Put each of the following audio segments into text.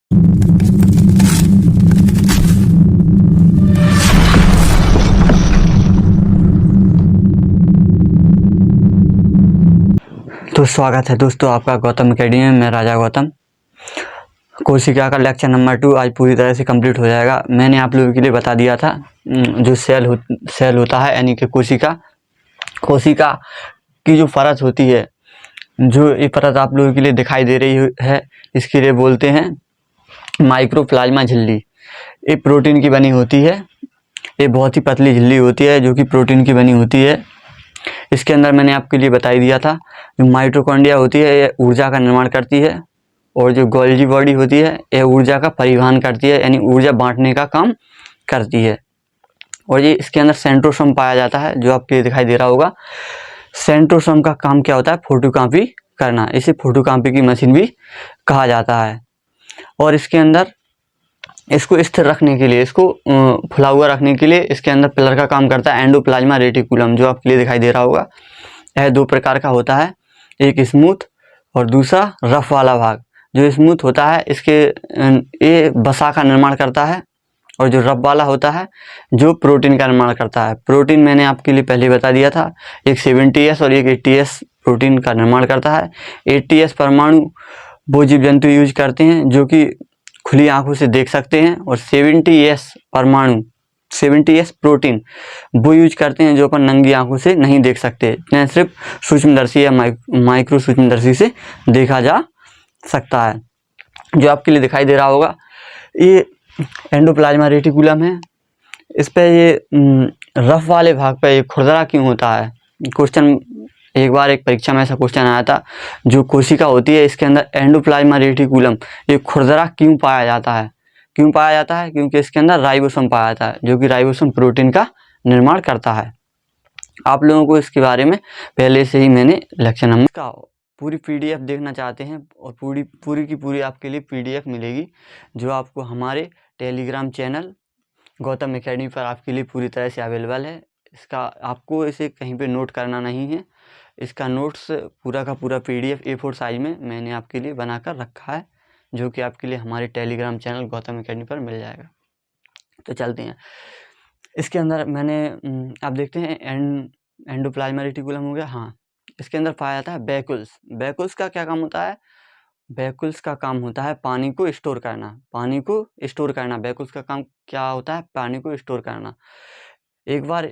तो स्वागत है दोस्तों आपका गौतम अकेडमी में। मैं राजा गौतम। कोशिका का लेक्चर नंबर 2 आज पूरी तरह से कंप्लीट हो जाएगा। मैंने आप लोगों के लिए बता दिया था जो सेल होता है यानी कि कोशिका की जो परत होती है, जो ये परत आप लोगों के लिए दिखाई दे रही है, इसके लिए बोलते हैं माइक्रोप्लाज्मा झिल्ली। ये प्रोटीन की बनी होती है। ये बहुत ही पतली झिल्ली होती है जो कि प्रोटीन की बनी होती है। इसके अंदर मैंने आपके लिए बता ही दिया था जो माइटोकॉन्ड्रिया होती है ये ऊर्जा का निर्माण करती है, और जो गोल्जी बॉडी होती है यह ऊर्जा का परिवहन करती है यानी ऊर्जा बांटने का काम करती है। और ये इसके अंदर सेंट्रोसोम पाया जाता है जो आपके दिखाई दे रहा होगा। सेंट्रोसोम का काम क्या होता है? फोटोकॉपी करना। इसे फोटोकॉपी की मशीन भी कहा जाता है। और इसके अंदर इसको स्थिर रखने के लिए, इसको फुला हुआ रखने के लिए इसके अंदर पिलर का काम करता है एंडोप्लाज्मा रेटिकुलम, जो आपके लिए दिखाई दे रहा होगा। यह दो प्रकार का होता है, एक स्मूथ और दूसरा रफ वाला भाग। जो स्मूथ होता है इसके ये वसा का निर्माण करता है, और जो रफ वाला होता है जो प्रोटीन का निर्माण करता है। प्रोटीन मैंने आपके लिए पहले बता दिया था, एक 70S और एक 80S प्रोटीन का निर्माण करता है। 80S परमाणु वो जीव जंतु यूज करते हैं जो कि खुली आंखों से देख सकते हैं, और 70S प्रोटीन वो यूज करते हैं जो अपन नंगी आंखों से नहीं देख सकते, न सिर्फ सूक्ष्मदर्शी या माइक्रो सूक्ष्मदर्शी से देखा जा सकता है। जो आपके लिए दिखाई दे रहा होगा ये एंडोप्लाज्मा रेटिकुलम है। इस पे ये रफ वाले भाग पे ये खुरदरा क्यों होता है? क्वेश्चन एक बार एक परीक्षा में ऐसा क्वेश्चन आया था। जो कोशिका होती है इसके अंदर एंडोप्लाज्मा रेटिकुलम ये खुरदरा क्यों पाया जाता है? क्यों पाया जाता है? क्योंकि इसके अंदर राइबोसोम पाया जाता है जो कि राइबोसोम प्रोटीन का निर्माण करता है। आप लोगों को इसके बारे में पहले से ही मैंने लेक्चर नंबर का पूरी PDF देखना चाहते हैं, और पूरी की पूरी आपके लिए PDF मिलेगी जो आपको हमारे टेलीग्राम चैनल गौतम अकेडमी पर आपके लिए पूरी तरह से अवेलेबल है। इसका आपको इसे कहीं पे नोट करना नहीं है। इसका नोट्स पूरा का पूरा PDF A4 साइज में मैंने आपके लिए बनाकर रखा है, जो कि आपके लिए हमारे टेलीग्राम चैनल गौतम अकेडमी पर मिल जाएगा। तो चलते हैं इसके अंदर। मैंने आप देखते हैं एंडोप्लाज्मा रेटिकुलम हो गया। हाँ, इसके अंदर पाया जाता है वैक्यूल्स। वैक्यूल्स का क्या काम होता है? वैक्यूल्स का काम होता है पानी को स्टोर करना। पानी को स्टोर करना, वैक्यूल्स का काम क्या होता है? पानी को स्टोर करना। एक बार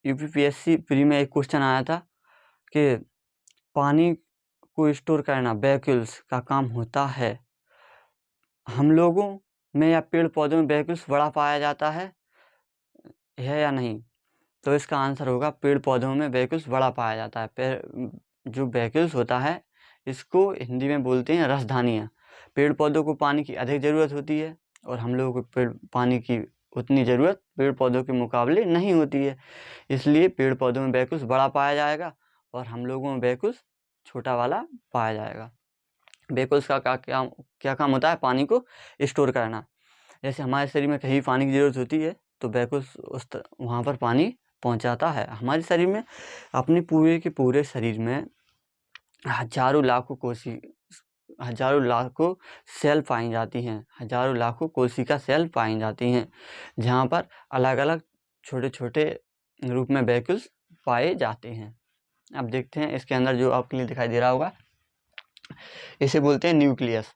UPPSC प्री में एक क्वेश्चन आया था कि पानी को स्टोर करना वैक्यूल्स का काम होता है। हम लोगों में या पेड़ पौधों में वैक्यूल्स बड़ा पाया जाता है या नहीं? तो इसका आंसर होगा पेड़ पौधों में वैक्यूल्स बड़ा पाया जाता है। जो वैक्यूल्स होता है इसको हिंदी में बोलते हैं रसधानियाँ। पेड़ पौधों को पानी की अधिक ज़रूरत होती है, और हम लोगों को पानी की उतनी ज़रूरत पेड़ पौधों के मुकाबले नहीं होती है। इसलिए पेड़ पौधों में वैक्यूल्स बड़ा पाया जाएगा और हम लोगों में वैक्यूल्स छोटा वाला पाया जाएगा। वैक्यूल्स का क्या काम होता है? पानी को स्टोर करना। जैसे हमारे शरीर में कहीं पानी की ज़रूरत होती है तो वैक्यूल्स वहाँ पर पानी पहुँचाता है। हमारे शरीर में, अपने पूरे के पूरे शरीर में हजारों लाखों सेल पाई जाती हैं। हजारों लाखों कोशिका सेल पाई जाती हैं, जहाँ पर अलग अलग छोटे छोटे रूप में वैक्यूल्स पाए जाते हैं। अब देखते हैं इसके अंदर जो आपके लिए दिखाई दे रहा होगा, इसे बोलते हैं न्यूक्लियस।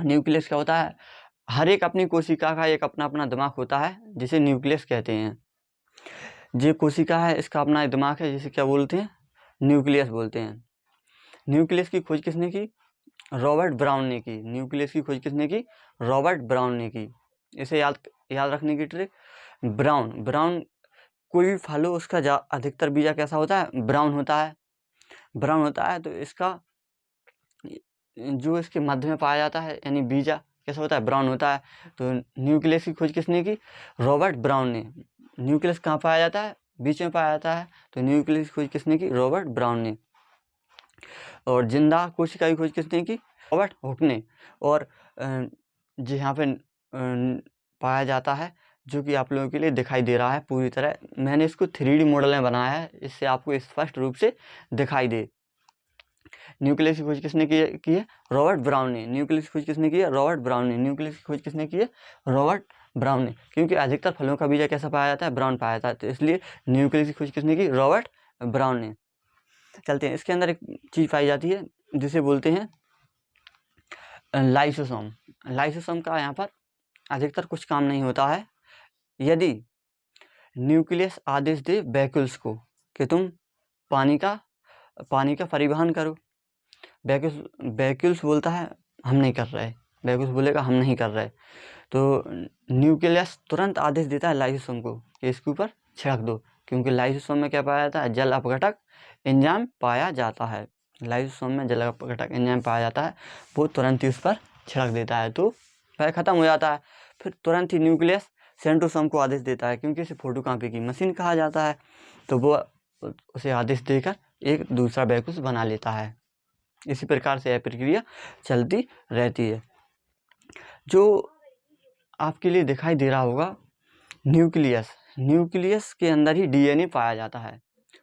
न्यूक्लियस क्या होता है? हर एक अपनी कोशिका का एक अपना अपना दिमाग होता है जिसे न्यूक्लियस कहते हैं। जो कोशिका है इसका अपना एक दिमाग है जिसे क्या बोलते हैं? न्यूक्लियस बोलते हैं। न्यूक्लियस की खोज किसने की? रॉबर्ट ब्राउन ने की। न्यूक्लियस की खोज किसने की? रॉबर्ट ब्राउन ने की। इसे याद रखने की ट्रिक, ब्राउन कोई भी फल हो उसका अधिकतर बीजा कैसा होता है? ब्राउन होता है। ब्राउन होता है तो इसका जो इसके मध्य में पाया जाता है यानी बीजा कैसा होता है? ब्राउन होता है। तो न्यूक्लियस की खोज किसने की? रॉबर्ट ब्राउन ने। न्यूक्लियस कहाँ पाया जाता है? बीच में पाया जाता है। तो न्यूक्लियस की खोज किसने की? रॉबर्ट ब्राउन ने। और जिंदा कोशिका की खोज किसने की? रॉबर्ट हुक ने। और यहाँ पे पाया जाता है, जो कि आप लोगों के लिए दिखाई दे रहा है पूरी तरह। मैंने इसको 3D मॉडल में बनाया है, इससे आपको स्पष्ट रूप से दिखाई दे। न्यूक्लियस की खोज किसने की है? रॉबर्ट ब्राउन ने। न्यूक्लियस की खोज किसने की है? रॉबर्ट ब्राउन ने। न्यूक्लियस की खोज किसने की है? रॉबर्ट ब्राउन ने। क्योंकि अधिकतर फलों का बीज कैसा पाया जाता है? ब्राउन पाया जाता है, तो इसलिए न्यूक्लियस की खोज किसने की? रॉबर्ट ब्राउन ने। चलते हैं, इसके अंदर एक चीज़ पाई जाती है जिसे बोलते हैं लाइसोसोम। लाइसोसोम का यहाँ पर अधिकतर कुछ काम नहीं होता है। यदि न्यूक्लियस आदेश दे वैक्यूल्स को कि तुम पानी का परिवहन करो, वैक्यूल्स बोलता है हम नहीं कर रहे, वैक्यूल्स बोलेगा हम नहीं कर रहे, तो न्यूक्लियस तुरंत आदेश देता है लाइसोसोम को कि इसके ऊपर छिड़क दो, क्योंकि लाइसोसोम में क्या पाया जाता है? जल अपघटक एंजाइम पाया जाता है। लाइसोसोम में जल अपघटक एंजाइम पाया जाता है, वो तुरंत ही उस पर छिड़क देता है, तो वह खत्म हो जाता है। फिर तुरंत ही न्यूक्लियस सेंट्रोसोम को आदेश देता है, क्योंकि इसे फोटोकॉपी की मशीन कहा जाता है, तो वो उसे आदेश देकर एक दूसरा वैक्यूल बना लेता है। इसी प्रकार से यह प्रक्रिया चलती रहती है। जो आपके लिए दिखाई दे रहा होगा न्यूक्लियस के अंदर ही डीएनए पाया जाता है।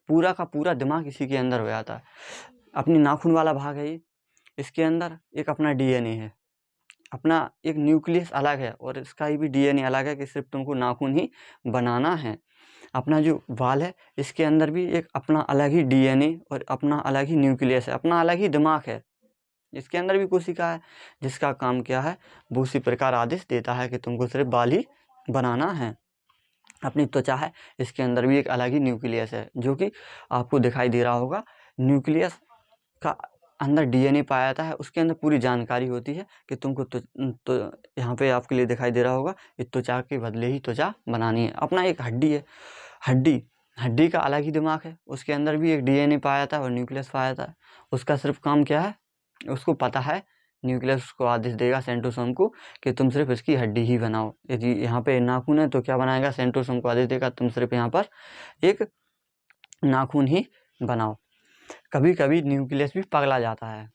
पूरा का पूरा दिमाग इसी के अंदर हो जाता है। अपनी नाखून वाला भाग है ये, इसके अंदर एक अपना डीएनए है, अपना एक न्यूक्लियस अलग है और इसका भी डीएनए अलग है कि सिर्फ तुमको नाखून ही बनाना है। अपना जो बाल है इसके अंदर भी एक अपना अलग ही डीएनए और अपना अलग ही न्यूक्लियस है, अपना अलग ही दिमाग है। इसके अंदर भी कोशिका है जिसका काम क्या है? वो उसी प्रकार आदेश देता है कि तुमको सिर्फ बाल ही बनाना है। अपनी त्वचा है, इसके अंदर भी एक अलग ही न्यूक्लियस है, जो कि आपको दिखाई दे रहा होगा। न्यूक्लियस का अंदर डीएनए पाया जाता है, उसके अंदर पूरी जानकारी होती है कि तुमको तो यहाँ पे आपके लिए दिखाई दे रहा होगा कि त्वचा के बदले ही त्वचा बनानी है। अपना एक हड्डी है, हड्डी का अलग ही दिमाग है, उसके अंदर भी एक डीएनए पाया जाता है और न्यूक्लियस पाया जाता है। उसका सिर्फ काम क्या है? उसको पता है, न्यूक्लियस को आदेश देगा सेंट्रोसोम को कि तुम सिर्फ इसकी हड्डी ही बनाओ। यदि यहाँ पे नाखून है तो क्या बनाएगा? सेंट्रोसोम को आदेश देगा तुम सिर्फ यहाँ पर एक नाखून ही बनाओ। कभी कभी न्यूक्लियस भी पगला जाता है,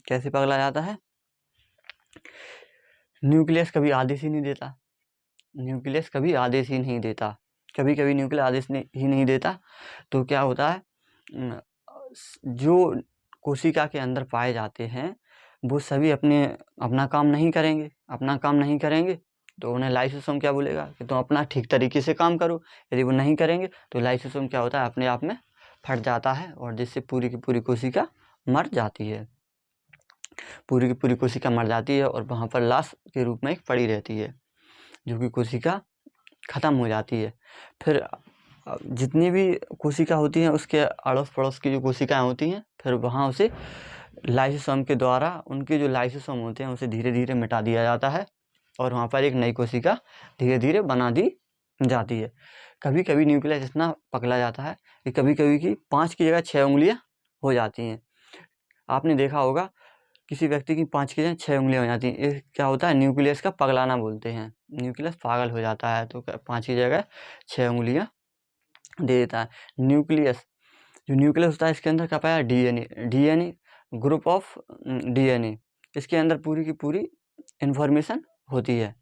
कैसे पगला जाता है? न्यूक्लियस कभी आदेश ही नहीं देता, कभी कभी न्यूक्लियस आदेश ही नहीं देता, तो क्या होता है? जो कोशिका के अंदर पाए जाते हैं वो सभी अपना काम नहीं करेंगे, तो उन्हें लाइसोसोम क्या बोलेगा कि तुम अपना ठीक तरीके से काम करो। यदि वो नहीं करेंगे तो लाइसोसोम क्या होता है? अपने आप में फट जाता है और जिससे पूरी की पूरी कोशिका मर जाती है, और वहाँ पर लाश के रूप में एक पड़ी रहती है, जो कि कोशिका ख़त्म हो जाती है। फिर जितनी भी कोशिका होती हैं उसके अड़ोस पड़ोस की जो कोशिकाएं होती हैं, फिर वहाँ उसे लाइसोसोम के द्वारा उनके जो लाइसोसोम होते हैं उसे धीरे धीरे मिटा दिया जाता है और वहाँ पर एक नई कोशिका धीरे धीरे बना दी जाती है। कभी कभी न्यूक्लियस इतना पगला जाता है कि कभी कभी की 5 की जगह 6 उंगलियां हो जाती हैं। आपने देखा होगा किसी व्यक्ति की 5 की जगह 6 उंगलियां हो जाती हैं, ये क्या होता है? न्यूक्लियस का पगलाना बोलते हैं। न्यूक्लियस पागल हो जाता है तो 5 की जगह 6 उंगलियां दे देता है। जो न्यूक्लियस होता है इसके अंदर क्या पाया? डीएनए ग्रुप ऑफ डीएनए, इसके अंदर पूरी की पूरी इंफॉर्मेशन होती है।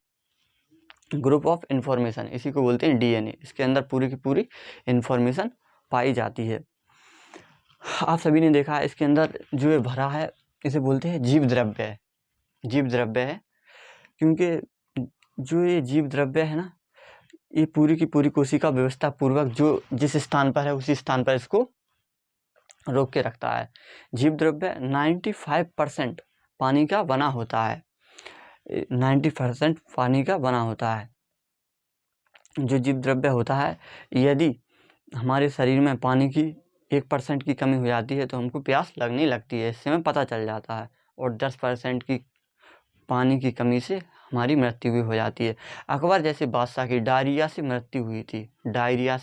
ग्रुप ऑफ इंफॉर्मेशन इसी को बोलते हैं डीएनए, इसके अंदर पूरी की पूरी इंफॉर्मेशन पाई जाती है। आप सभी ने देखा है इसके अंदर जो ये भरा है इसे बोलते हैं जीव द्रव्य है, क्योंकि जो ये जीव द्रव्य है ना, ये पूरी की पूरी कोशिका व्यवस्था पूर्वक जो जिस स्थान पर है उसी स्थान पर इसको रोक के रखता है। जीव द्रव्य 95% पानी का बना होता है, 90% पानी का बना होता है। जो जीव द्रव्य होता है, यदि हमारे शरीर में पानी की 1% की कमी हो जाती है तो हमको प्यास लगने लगती है, इससे हमें पता चल जाता है, और 10% की पानी की कमी से हमारी मृत्यु भी हो जाती है। अकबर जैसे बादशाह की डायरिया से मृत्यु हुई थी। डायरिया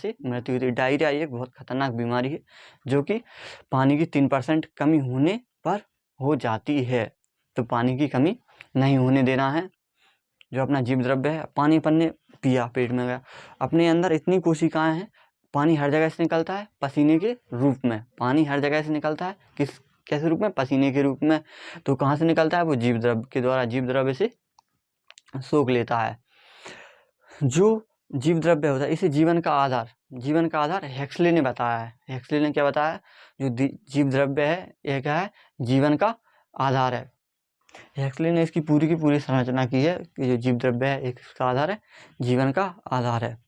एक बहुत खतरनाक बीमारी है जो कि पानी की 3% कमी होने पर हो जाती है, तो पानी की कमी नहीं होने देना है। जो अपना जीव द्रव्य है, पानी अपन ने पिया, पेट में गया, अपने अंदर इतनी कोशिकाएं हैं, पानी हर जगह से निकलता है पसीने के रूप में। पानी हर जगह से निकलता है कैसे रूप में? पसीने के रूप में। तो कहाँ से निकलता है? वो जीव द्रव्य के द्वारा, जीव द्रव्य से सोख लेता है। जो जीव द्रव्य होता है, इसे जीवन का आधार हेक्सले ने बताया है। हेक्सले ने क्या बताया, जो जीव द्रव्य है यह क्या है, जीवन का आधार है। हेक्सले ने इसकी पूरी की पूरी संरचना की है कि जो जीव द्रव्य है एक इसका आधार है, जीवन का आधार है।